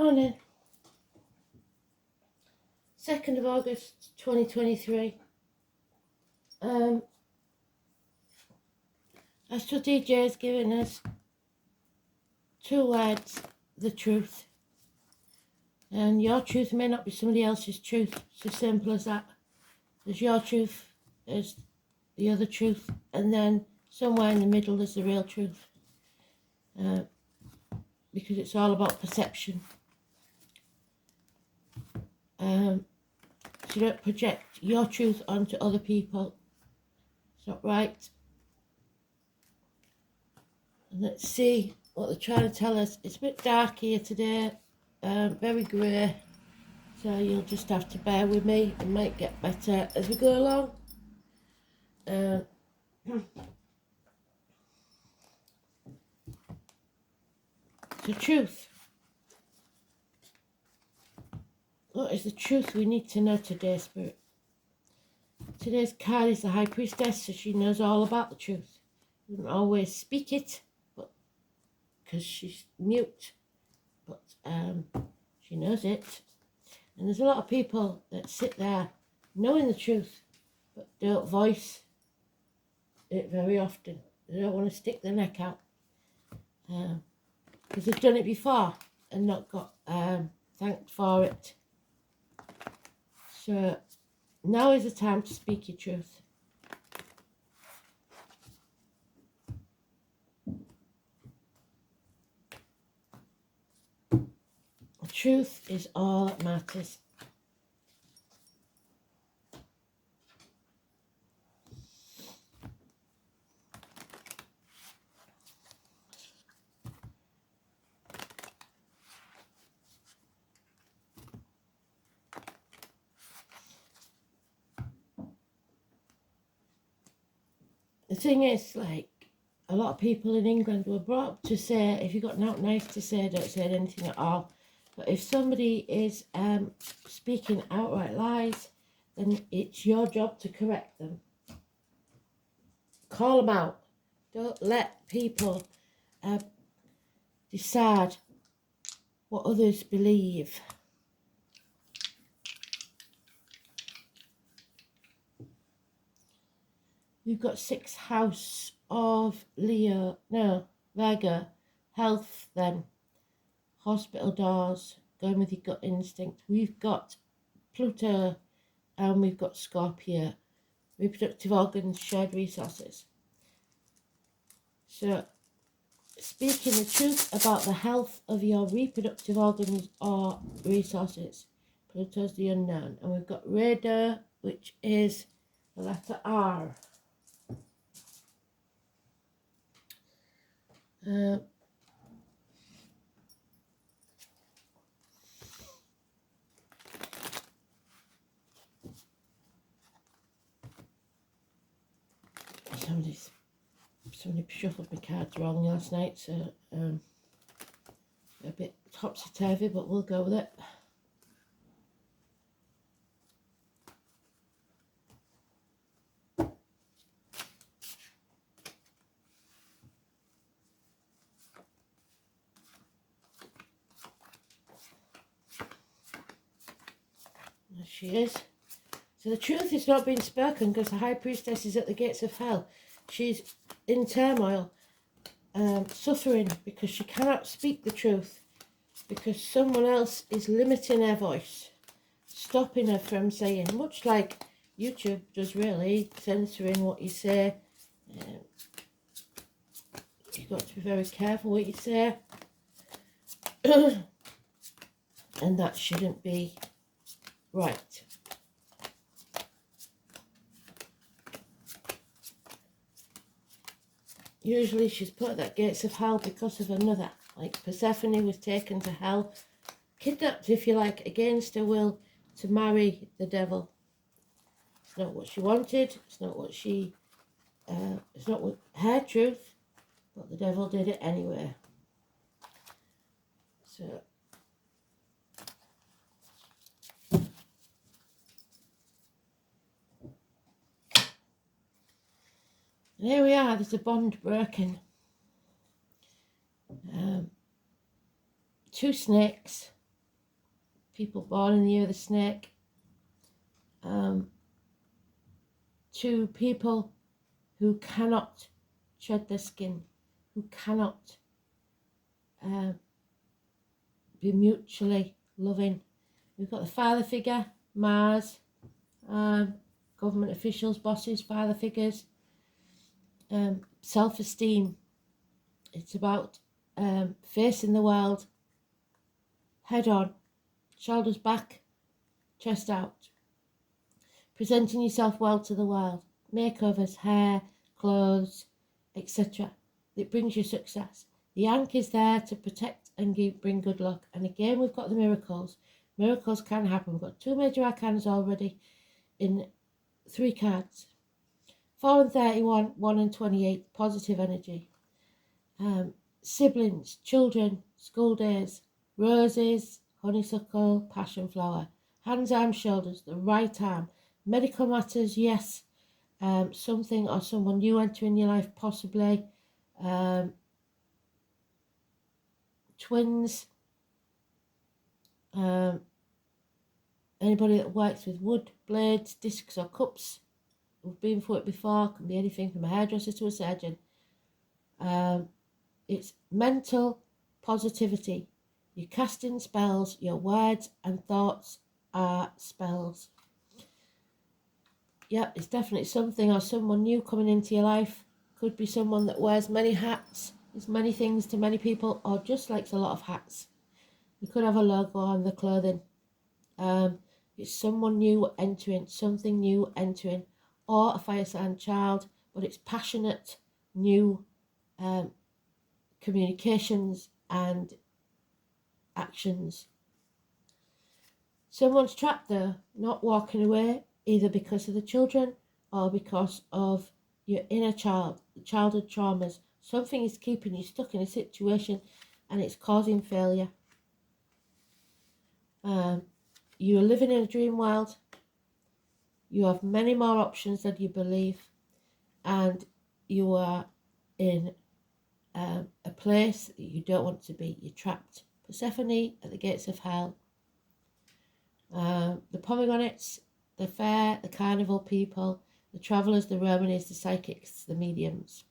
Morning, 2nd of August 2023. Astro DJ is giving us 2 words, the truth. And your truth may not be somebody else's truth. It's as simple as that. There's your truth, there's the other truth, and then somewhere in the middle there's the real truth. Because it's all about perception. So don't project your truth onto other people. It's not right. And let's see what they're trying to tell us. It's a bit dark here today, very grey. So you'll just have to bear with me. It might get better as we go along. The truth. What is the truth we need to know today, Spirit? Today's card is the High Priestess, so she knows all about the truth. She doesn't always speak it, but because she's mute, but she knows it. And there's a lot of people that sit there knowing the truth, but don't voice it very often. They don't want to stick their neck out because they've done it before and not got thanked for it. So now is the time to speak your truth. The truth is all that matters. The thing is, like, a lot of people in England were brought up to say, if you've got nothing nice to say, don't say anything at all. But if somebody is speaking outright lies, then it's your job to correct them. Call them out. Don't let people decide what others believe. We've got 6th house of Virgo, health then, hospital doors, going with your gut instinct. We've got Pluto and we've got Scorpio, reproductive organs, shared resources. So, speaking the truth about the health of your reproductive organs or resources. Pluto's the unknown. And we've got radar, which is the letter R. Somebody shuffled my cards wrong last night, so a bit topsy-turvy, but we'll go with it. There she is. So the truth is not being spoken because the High Priestess is at the gates of hell. She's in turmoil, suffering because she cannot speak the truth because someone else is limiting her voice, stopping her from saying, much like YouTube does really, censoring what you say. You've got to be very careful what you say. And that shouldn't be right. Usually she's put at the gates of hell because of another. Like Persephone was taken to hell, kidnapped, if you like, against her will to marry the devil. It's not what she wanted. It's not what she, it's not what her truth, but the devil did it anyway. So, and here we are, there's a bond broken. 2 snakes, people born in the year of the snake, to people who cannot shed their skin, who cannot be mutually loving. We've got the father figure, Mars, government officials, bosses, father figures, self-esteem. It's about facing the world head on, shoulders back, chest out, presenting yourself well to the world, makeovers, hair, clothes, etc. It brings you success. The Yank is there to protect and bring good luck. And again, we've got the miracles. Miracles can happen. We've got 2 major arcanas already in 3 cards. 4 and 31, 1 and 28, positive energy. Siblings, children, school days, roses, honeysuckle, passion flower, hands, arms, shoulders, the right arm, medical matters, yes, something or someone new entering your life, possibly, twins, anybody that works with wood, blades, discs or cups. We've been through it before. Can be anything from a hairdresser to a surgeon. It's mental positivity. You're casting spells. Your words and thoughts are spells. Yeah, it's definitely something or someone new coming into your life. Could be someone that wears many hats, is many things to many people, or just likes a lot of hats. You could have a logo on the clothing. It's someone new entering, something new entering, or a fire sign child, but it's passionate, new communications and actions. Someone's trapped there, not walking away, either because of the children or because of your inner child, childhood traumas. Something is keeping you stuck in a situation and it's causing failure. You're living in a dream world. You have many more options than you believe, and you are in a place that you don't want to be. You're trapped. Persephone at the gates of hell. The pomegranates, the fair, the carnival people, the travellers, the Romanies, the psychics, the mediums.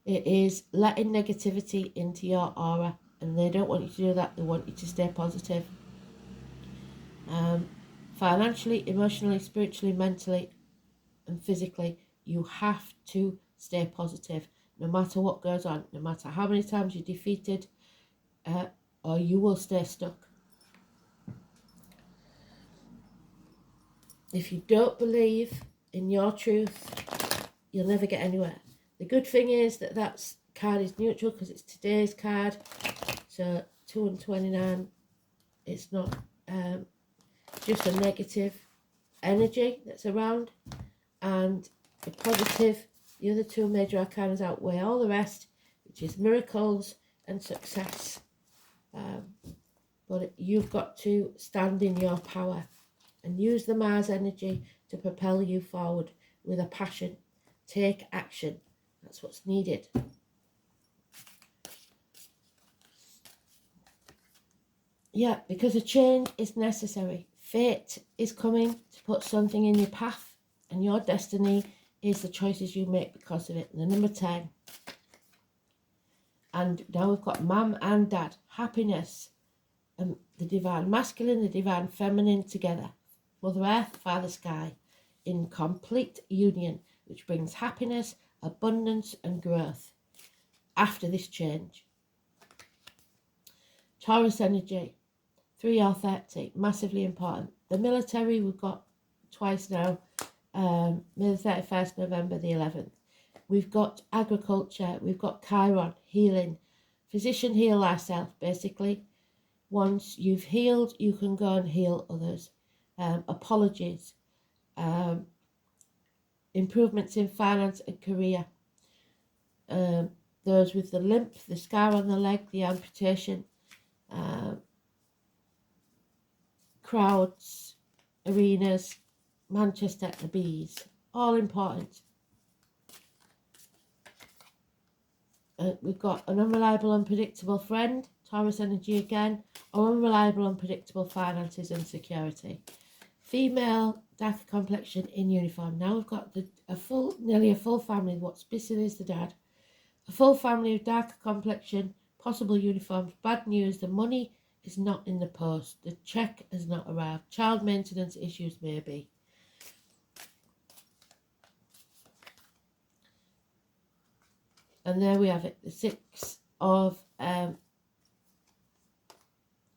It is letting negativity into your aura, and they don't want you to do that. They want you to stay positive. Financially, emotionally, spiritually, mentally, and physically, you have to stay positive, no matter what goes on, no matter how many times you're defeated, or you will stay stuck. If you don't believe in your truth, you'll never get anywhere. The good thing is that card is neutral because it's today's card. So 2 and 29, it's not just a negative energy that's around. And the positive, the other 2 major arcanas outweigh all the rest, which is miracles and success. But you've got to stand in your power and use the Mars energy to propel you forward with a passion. Take action. That's what's needed. Yeah, because a change is necessary. Fate is coming to put something in your path, and your destiny is the choices you make because of it. And the number 10. And now we've got mum and dad. Happiness. The divine masculine, the divine feminine together. Mother Earth, Father Sky. In complete union, which brings happiness, abundance and growth after this change. Taurus energy. 3 or 30. Massively important. The military we've got twice now. May the 31st, November the 11th. We've got agriculture, we've got Chiron, healing. Physician, heal thyself, basically. Once you've healed, you can go and heal others. Apologies. Improvements in finance and career. Those with the limp, the scar on the leg, the amputation. Crowds, arenas, Manchester, the bees. All important. We've got an unreliable, unpredictable friend, Taurus energy again, or unreliable, unpredictable finances and security. Female, darker complexion in uniform. Now we've got nearly a full family. What's missing is the dad. A full family of darker complexion, possible uniforms. Bad news, the money is not in the post. The check has not arrived. Child maintenance issues maybe. And there we have it, the 6 of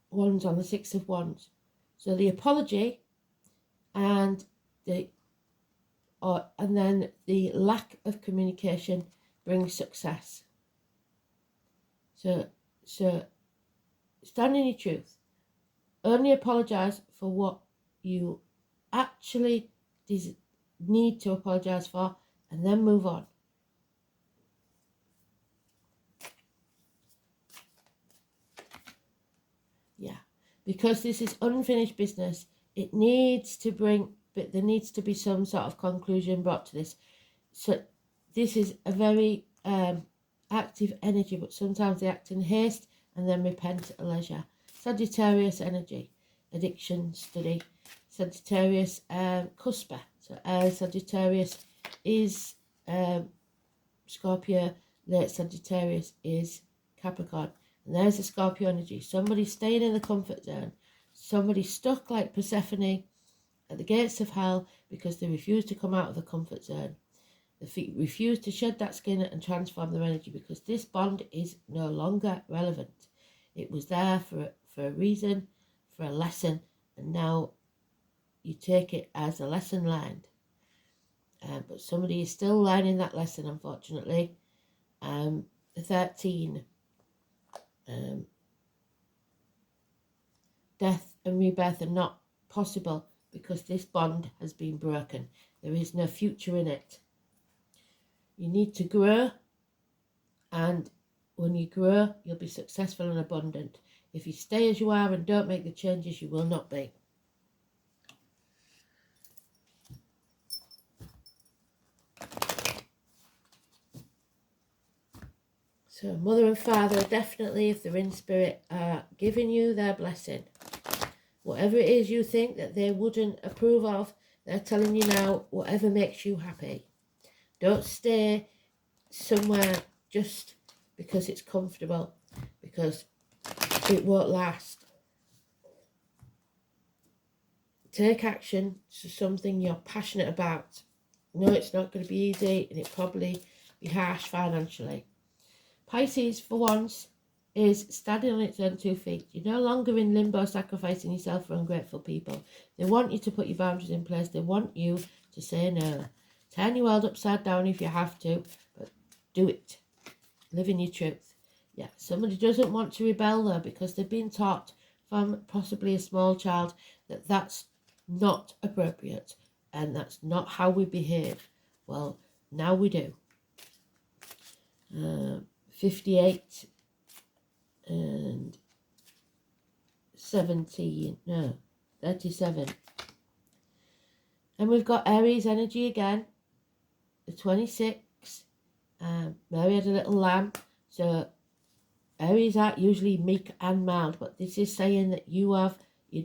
Wands on the 6 of Wands. So the apology and then the lack of communication brings success. So stand in your truth. Only apologise for what you actually need to apologise for, and then move on. Yeah, because this is unfinished business. It needs to there needs to be some sort of conclusion brought to this. So this is a very active energy, but sometimes they act in haste and then repent at leisure. Sagittarius energy, addiction study. Sagittarius cusper. So Sagittarius is Scorpio, late Sagittarius is Capricorn. And there's the Scorpio energy. Somebody staying in the comfort zone. Somebody stuck like Persephone at the gates of hell because they refuse to come out of the comfort zone. They refuse to shed that skin and transform their energy because this bond is no longer relevant. It was there for a reason, for a lesson, and now you take it as a lesson learned. But somebody is still learning that lesson, unfortunately. The 13. Death and rebirth are not possible because this bond has been broken. There is no future in it. You need to grow, and when you grow, you'll be successful and abundant. If you stay as you are and don't make the changes, you will not be. So mother and father definitely, if they're in spirit, are giving you their blessing. Whatever it is you think that they wouldn't approve of, they're telling you now, whatever makes you happy. Don't stay somewhere just because it's comfortable, because it won't last. Take action to something you're passionate about. No, it's not going to be easy, and it probably be harsh financially. Pisces, for once, is standing on its own 2 feet. You're no longer in limbo sacrificing yourself for ungrateful people. They want you to put your boundaries in place. They want you to say no. Turn your world upside down if you have to, but do it. Live in your truth. Yeah, somebody doesn't want to rebel though because they've been taught from possibly a small child that that's not appropriate and that's not how we behave. Well, now we do. 58 and 17, no, 37. And we've got Aries energy again, the 26. Mary had a little lamb, so Aries aren't usually meek and mild, but this is saying that you're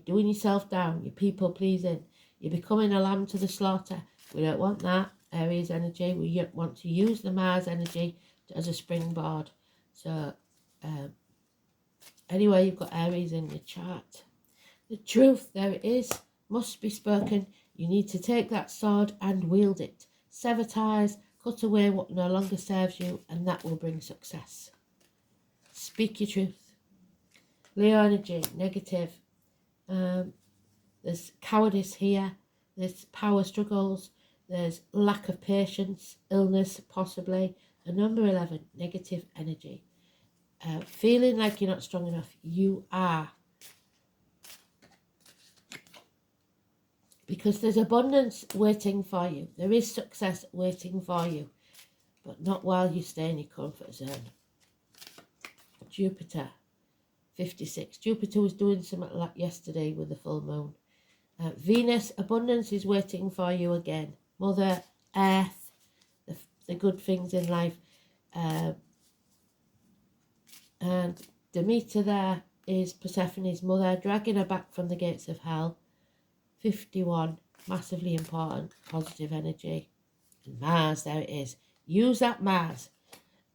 doing yourself down, you're people pleasing, you're becoming a lamb to the slaughter. We don't want that, Aries energy. We want to use the Mars energy as a springboard. So anyway, you've got Aries in your chart. The truth, there it is, must be spoken. You need to take that sword and wield it. Sever ties, cut away what no longer serves you, and that will bring success. Speak your truth. Leo energy, negative. There's cowardice here. There's power struggles. There's lack of patience, illness possibly. And number 11, negative energy. Feeling like you're not strong enough. You are. Because there's abundance waiting for you. There is success waiting for you. But not while you stay in your comfort zone. Jupiter, 56. Jupiter was doing something like yesterday with the full moon. Venus, abundance is waiting for you again. Mother, Earth, the good things in life. And Demeter there is Persephone's mother, dragging her back from the gates of hell. 51, massively important, positive energy. And Mars, there it is. Use that Mars.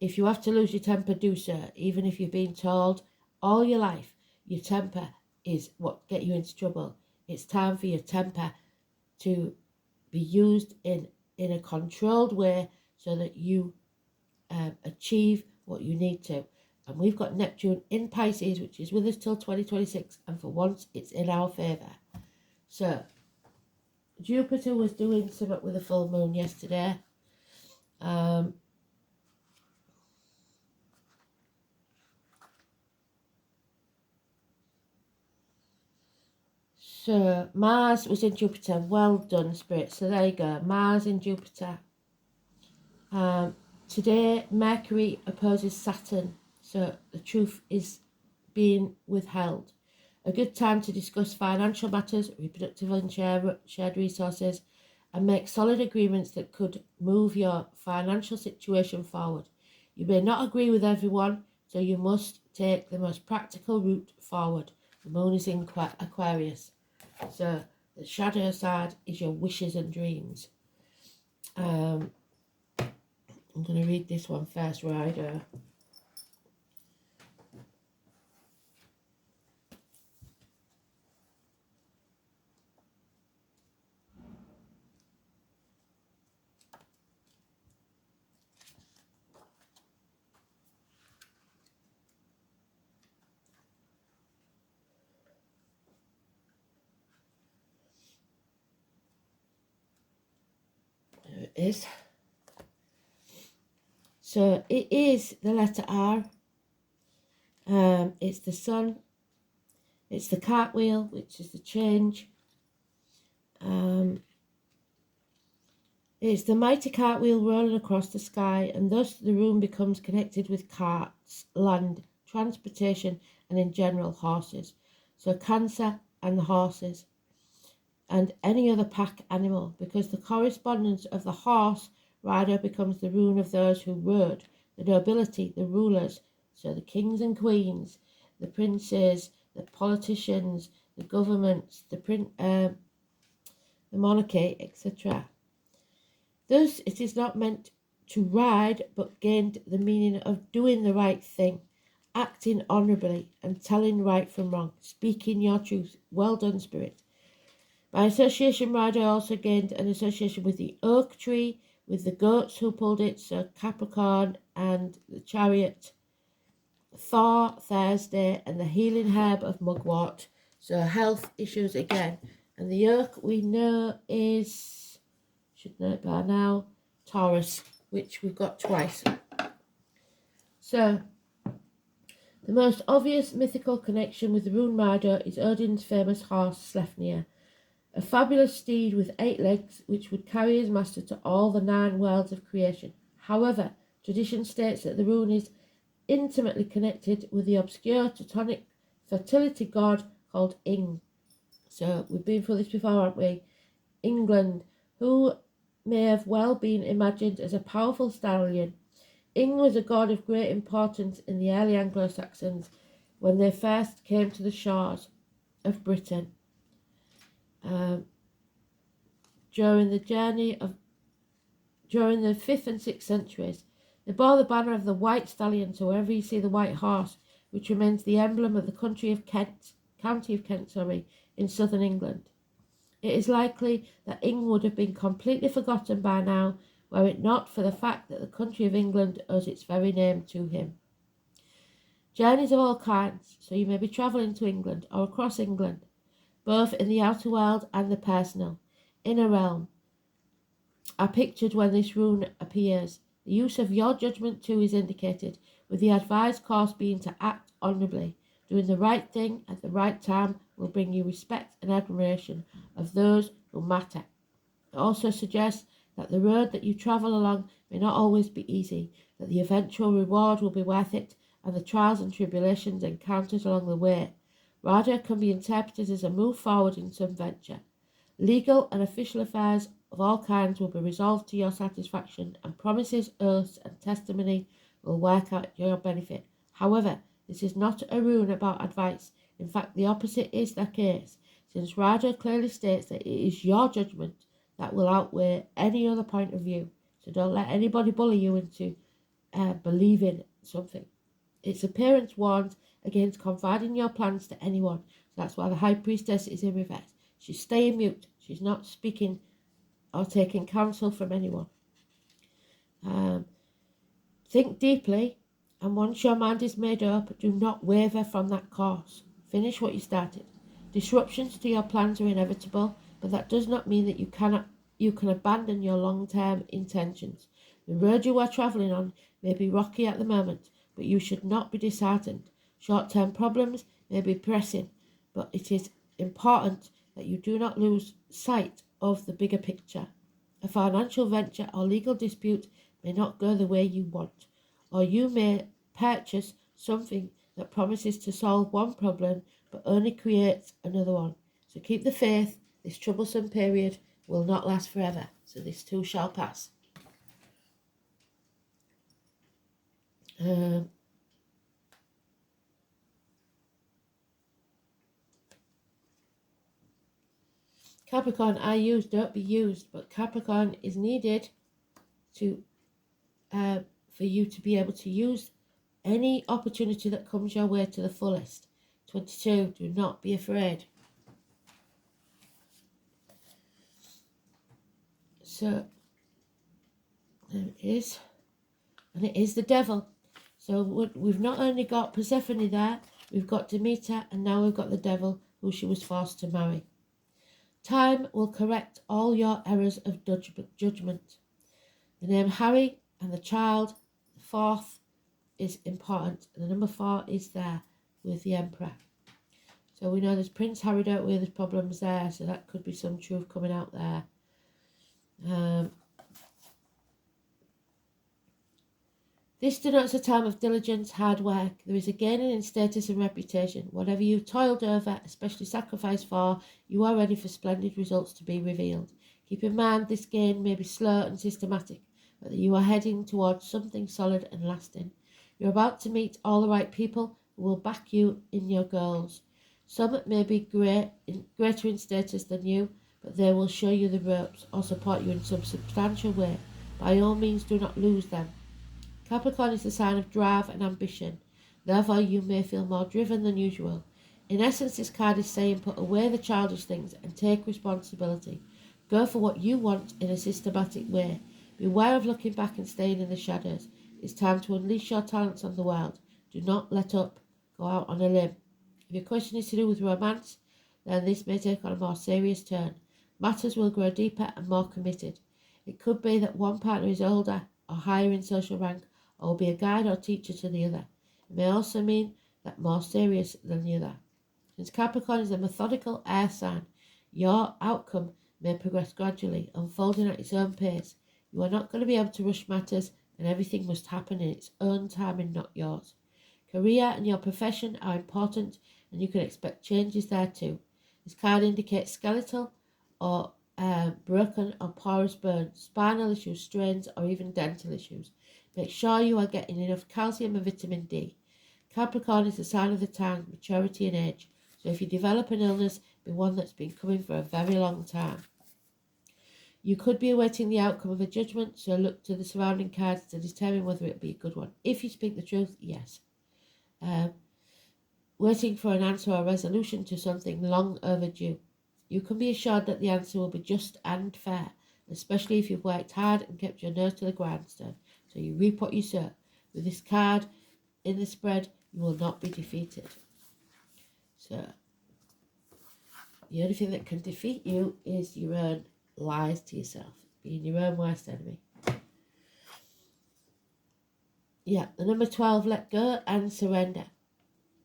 If you have to lose your temper, do so. Even if you've been told all your life your temper is what get you into trouble. It's time for your temper to be used in a controlled way so that you achieve what you need to. And we've got Neptune in Pisces, which is with us till 2026, and for once it's in our favour. So Jupiter was doing something with a full moon yesterday. So Mars was in Jupiter. Well done, Spirit. So there you go. Mars in Jupiter. Today, Mercury opposes Saturn. So the truth is being withheld. A good time to discuss financial matters, reproductive and shared resources, and make solid agreements that could move your financial situation forward. You may not agree with everyone, so you must take the most practical route forward. The moon is in Aquarius. So the shadow side is your wishes and dreams. I'm going to read this one first, Rider. There it is. So it is the letter R. It's the sun. It's the cartwheel, which is the change. It's the mighty cartwheel rolling across the sky, and thus the room becomes connected with carts, land, transportation, and in general horses. So Cancer and the horses, and any other pack animal, because the correspondence of the horse rider becomes the rune of those who rode, the nobility, the rulers, so the kings and queens, the princes, the politicians, the governments, the monarchy, etc. Thus, it is not meant to ride, but gained the meaning of doing the right thing, acting honourably, and telling right from wrong, speaking your truth. Well done, Spirit. By association, rider also gained an association with the oak tree, with the goats who pulled it, so Capricorn and the chariot, Thor, Thursday, and the healing herb of mugwort, so health issues again. And the oak we know is, should know it by now, Taurus, which we've got twice. So the most obvious mythical connection with the rune rider is Odin's famous horse Sleipnir, a fabulous steed with 8 legs which would carry his master to all the 9 worlds of creation. However, tradition states that the rune is intimately connected with the obscure Teutonic fertility god called Ing. So we've been through this before, haven't we? England, who may have well been imagined as a powerful stallion. Ing was a god of great importance in the early Anglo-Saxons when they first came to the shores of Britain. During the 5th and 6th centuries, they bore the banner of the white stallion, so wherever you see the white horse, which remains the emblem of the county of Kent, in southern England. It is likely that Ing would have been completely forgotten by now, were it not for the fact that the country of England owes its very name to him. Journeys of all kinds, so you may be travelling to England or across England, both in the outer world and the personal, inner realm, are pictured when this rune appears. The use of your judgment too is indicated, with the advised course being to act honourably. Doing the right thing at the right time will bring you respect and admiration of those who matter. It also suggests that the road that you travel along may not always be easy, that the eventual reward will be worth it, and the trials and tribulations encountered along the way. Rather, can be interpreted as a move forward in some venture. Legal and official affairs of all kinds will be resolved to your satisfaction, and promises, oaths, and testimony will work out your benefit. However, This is not a rune about advice. In fact, the opposite is the case, since Rider clearly states that it is your judgment that will outweigh any other point of view. So don't let anybody bully you into believing something. Its appearance warns against confiding your plans to anyone. So that's why the High Priestess is in reverse. She's staying mute. She's not speaking or taking counsel from anyone. Think deeply, and once your mind is made up, do not waver from that course. Finish what you started. Disruptions to your plans are inevitable, but that does not mean that you can abandon your long-term intentions. The road you are travelling on may be rocky at the moment, but you should not be disheartened. Short-term problems may be pressing, but it is important that you do not lose sight of the bigger picture. A financial venture or legal dispute may not go the way you want, or you may purchase something that promises to solve one problem but only creates another one. So keep the faith. This troublesome period will not last forever, so this too shall pass. Capricorn, I use, don't be used, but Capricorn is needed to for you to be able to use any opportunity that comes your way to the fullest. 22, do not be afraid. So, there it is. And it is the devil. So we've not only got Persephone there, we've got Demeter, and now we've got the devil who she was forced to marry. Time will correct all your errors of judgment. The name Harry and the child, the fourth, is important. And the number 4 is there with the Emperor. So we know there's Prince Harry, don't we? There's problems there, so that could be some truth coming out there. This denotes a time of diligence, hard work. There is a gaining in status and reputation. Whatever you've toiled over, especially sacrificed for, you are ready for splendid results to be revealed. Keep in mind this gain may be slow and systematic, but that you are heading towards something solid and lasting. You're about to meet all the right people who will back you in your goals. Some may be greater in status than you, but they will show you the ropes or support you in some substantial way. By all means, do not lose them. Capricorn is the sign of drive and ambition. Therefore, you may feel more driven than usual. In essence, this card is saying put away the childish things and take responsibility. Go for what you want in a systematic way. Beware of looking back and staying in the shadows. It's time to unleash your talents on the world. Do not let up. Go out on a limb. If your question is to do with romance, then this may take on a more serious turn. Matters will grow deeper and more committed. It could be that one partner is older or higher in social rank, or will be a guide or teacher to the other. It may also mean that more serious than the other. Since Capricorn is a methodical air sign, your outcome may progress gradually, unfolding at its own pace. You are not going to be able to rush matters, and everything must happen in its own time and not yours. Career and your profession are important, and you can expect changes there too. This card indicates skeletal or broken or porous bones, spinal issues, strains, or even dental issues. Make sure you are getting enough calcium and vitamin D. Capricorn is the sign of the times, maturity and age. So if you develop an illness, be one that's been coming for a very long time. You could be awaiting the outcome of a judgment, so look to the surrounding cards to determine whether it will be a good one. If you speak the truth, yes. Waiting for an answer or resolution to something long overdue. You can be assured that the answer will be just and fair, especially if you've worked hard and kept your nose to the grindstone. So you reap what you sow. With this card in the spread, you will not be defeated. So the only thing that can defeat you is your own lies to yourself, being your own worst enemy. Yeah, the number 12, let go and surrender.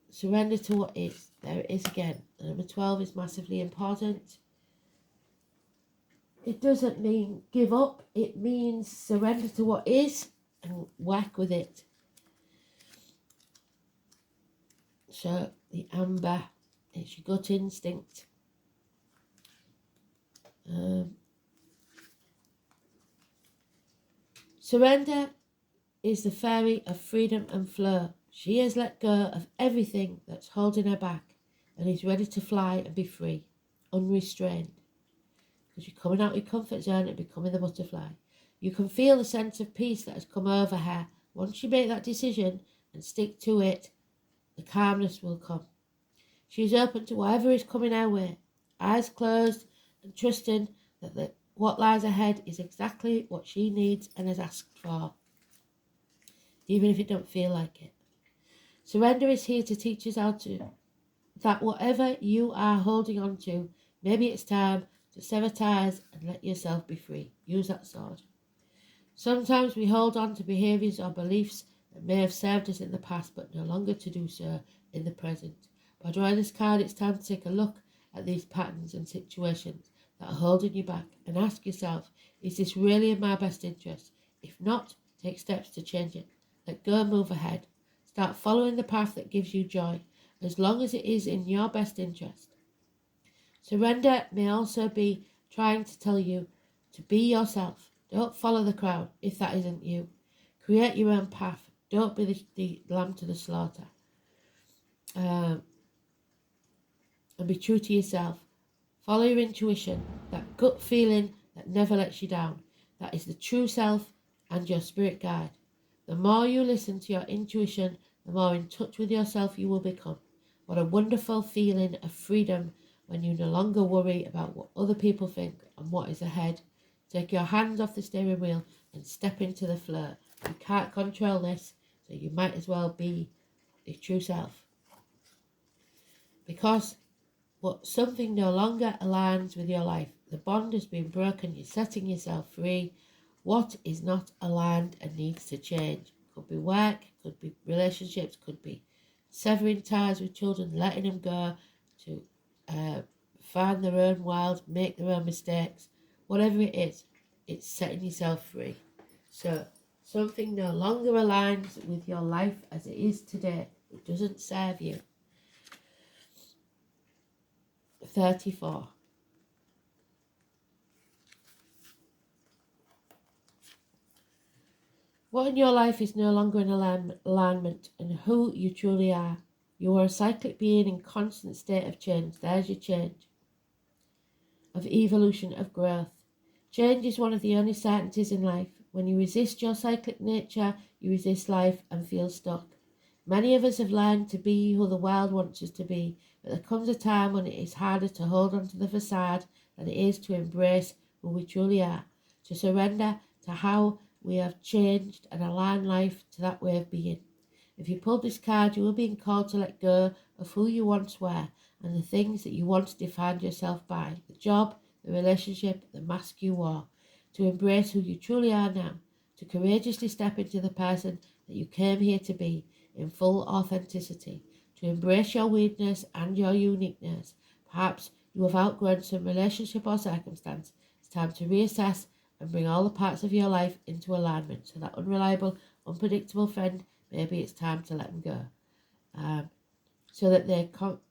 Surrender to what is. There it is again. The number 12 is massively important. It doesn't mean give up. It means surrender to what is and work with it. So the amber, it's your gut instinct. Surrender is the fairy of freedom and flow. She has let go of everything that's holding her back and is ready to fly and be free, unrestrained. Because you're coming out of your comfort zone and becoming the butterfly. You can feel the sense of peace that has come over her. Once you make that decision and stick to it, the calmness will come. She's open to whatever is coming her way, eyes closed and trusting that what lies ahead is exactly what she needs and has asked for, even if it don't feel like it. Surrender is here to teach us that whatever you are holding on to, maybe it's time to sever ties and let yourself be free. Use that sword. Sometimes we hold on to behaviours or beliefs that may have served us in the past but no longer to do so in the present. By drawing this card, it's time to take a look at these patterns and situations that are holding you back and ask yourself, is this really in my best interest? If not, take steps to change it. Let go and move ahead. Start following the path that gives you joy, as long as it is in your best interest. Surrender may also be trying to tell you to be yourself. Don't follow the crowd if that isn't you. Create your own path. Don't be the lamb to the slaughter. And be true to yourself. Follow your intuition, that gut feeling that never lets you down. That is the true self and your spirit guide. The more you listen to your intuition, the more in touch with yourself you will become. What a wonderful feeling of freedom when you no longer worry about what other people think and what is ahead. Take your hands off the steering wheel and step into the flow. You can't control this, so you might as well be your true self. Because something no longer aligns with your life. The bond has been broken. You're setting yourself free. What is not aligned and needs to change? Could be work, could be relationships, could be severing ties with children, letting them go to find their own world, make their own mistakes. Whatever it is, it's setting yourself free. So something no longer aligns with your life as it is today. It doesn't serve you. 34. What in your life is no longer in alignment and who you truly are. You are a cyclic being in constant state of change. There's your change. Of evolution, of growth. Change is one of the only certainties in life. When you resist your cyclic nature, you resist life and feel stuck. Many of us have learned to be who the world wants us to be, but there comes a time when it is harder to hold on to the facade than it is to embrace who we truly are, to surrender to how we have changed and align life to that way of being. If you pulled this card, you are being called to let go of who you once were and the things that you once defined yourself by, the job, the relationship, the mask you wore, to embrace who you truly are now, to courageously step into the person that you came here to be in full authenticity, to embrace your weirdness and your uniqueness. Perhaps you have outgrown some relationship or circumstance. It's time to reassess and bring all the parts of your life into alignment. So that unreliable, unpredictable friend, maybe it's time to let them go. So that they're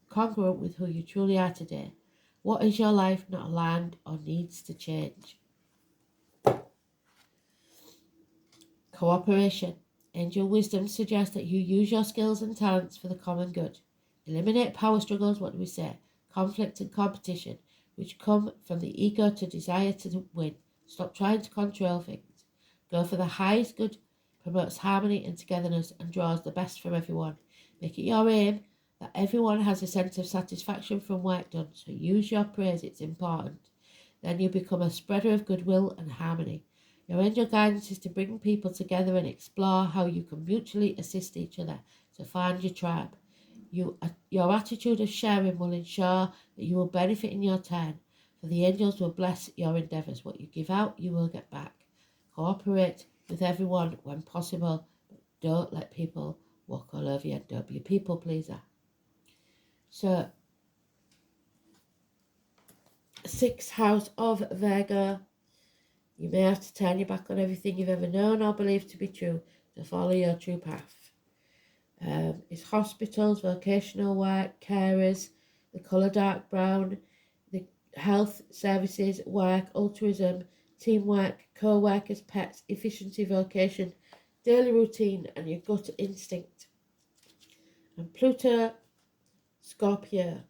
congruent with who you truly are today. What is your life not aligned or needs to change? Cooperation. Angel wisdom suggests that you use your skills and talents for the common good. Eliminate power struggles, what do we say? Conflict and competition, which come from the ego to desire to win. Stop trying to control things. Go for the highest good, promotes harmony and togetherness and draws the best from everyone. Make it your aim that everyone has a sense of satisfaction from work done, so use your praise, it's important. Then you become a spreader of goodwill and harmony. Your angel guidance is to bring people together and explore how you can mutually assist each other to find your tribe. Your attitude of sharing will ensure that you will benefit in your turn, for the angels will bless your endeavours. What you give out, you will get back. Cooperate with everyone when possible, but don't let people walk all over you and don't be a people pleaser. So, 6th house of Virgo. You may have to turn your back on everything you've ever known or believed to be true to follow your true path. It's hospitals, vocational work, carers, the colour dark brown, the health services, work, altruism, teamwork, co-workers, pets, efficiency, vocation, daily routine and your gut instinct. And Pluto, Scorpio.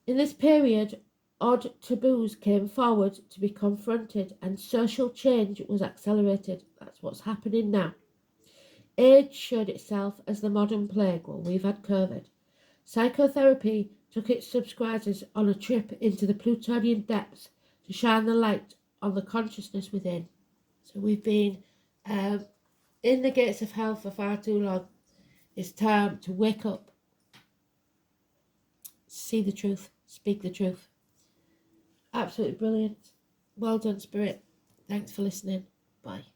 In this period, odd taboos came forward to be confronted and social change was accelerated. That's what's happening now. Age showed itself as the modern plague. Well, we've had COVID. Psychotherapy took its subscribers on a trip into the Plutonian depths to shine the light on the consciousness within. So we've been in the gates of hell for far too long. It's time to wake up, see the truth, speak the truth. Absolutely brilliant. Well done, Spirit. Thanks for listening. Bye.